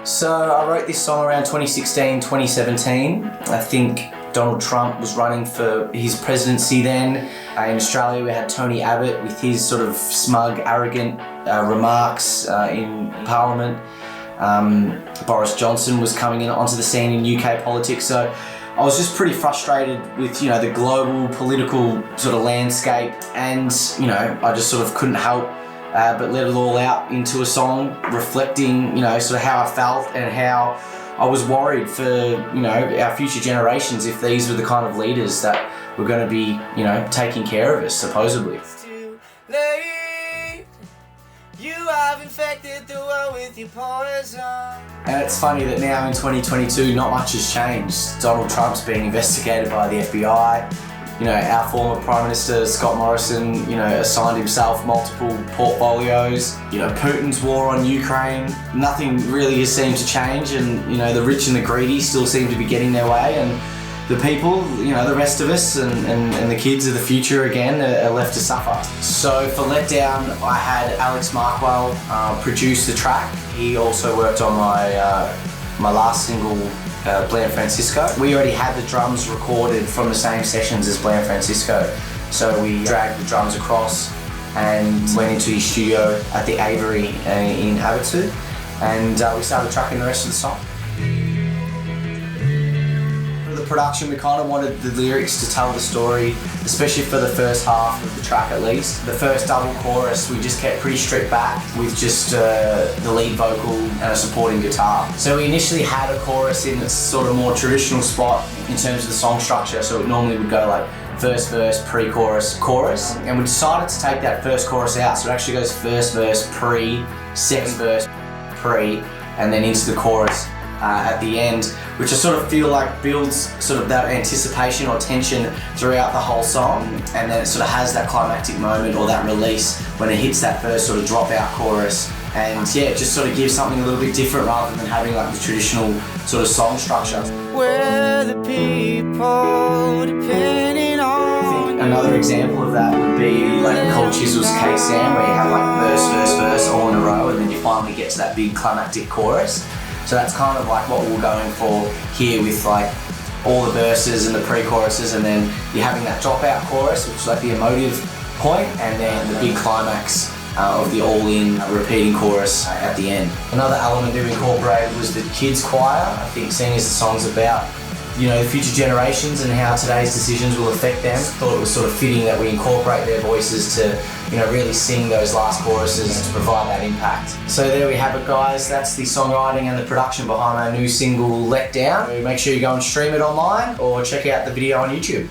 So I wrote this song around 2016, 2017. I think Donald Trump was running for his presidency then. In Australia we had Tony Abbott with his sort of smug, arrogant remarks in Parliament. Boris Johnson was coming in onto the scene in UK politics. So I was just pretty frustrated with, the global political sort of landscape, and, I just sort of couldn't help but let it all out into a song reflecting, sort of how I felt and how I was worried for, our future generations if these were the kind of leaders that were going to be, taking care of us, supposedly. It's too late. You have infected the world with your poison. And it's funny that now in 2022, not much has changed. Donald Trump's being investigated by the FBI. Our former Prime Minister, Scott Morrison, assigned himself multiple portfolios. Putin's war on Ukraine, nothing really has seemed to change, and, the rich and the greedy still seem to be getting their way, and the people, the rest of us and the kids of the future again are left to suffer. So for Letdown, I had Alex Markwell produce the track. He also worked on my last single, Bland Francisco. We already had the drums recorded from the same sessions as Bland Francisco. So we dragged the drums across and went into his studio at the Avery in Abbotsford, and we started tracking the rest of the song. For the production, we kind of wanted the lyrics to tell the story, especially for the first half of the track at least. The first double chorus we just kept pretty stripped back with just the lead vocal and a supporting guitar. So we initially had a chorus in a sort of more traditional spot in terms of the song structure, so it normally would go like first verse, pre-chorus, chorus, and we decided to take that first chorus out, so it actually goes first verse, pre, second verse, pre, and then into the chorus at the end, which I sort of feel like builds sort of that anticipation or tension throughout the whole song, and then it sort of has that climactic moment or that release when it hits that first sort of dropout chorus, and yeah, it just sort of gives something a little bit different rather than having like the traditional sort of song structure. We're the people depending on. Another example of that would be like Cold Chisel's K-Sam, where you have like verse, verse, verse all in a row, and then you finally get to that big climactic chorus. So that's kind of like what we're going for here with like all the verses and the pre-choruses, and then you're having that dropout chorus, which is like the emotive point, and then the big climax of the all-in repeating chorus at the end. Another element that we incorporated was the kids choir. I think seeing as the song's about the future generations and how today's decisions will affect them, I thought it was sort of fitting that we incorporate their voices to really sing those last choruses to provide that impact. So there we have it, guys. That's the songwriting and the production behind our new single, Let Down. Make sure you go and stream it online or check out the video on YouTube.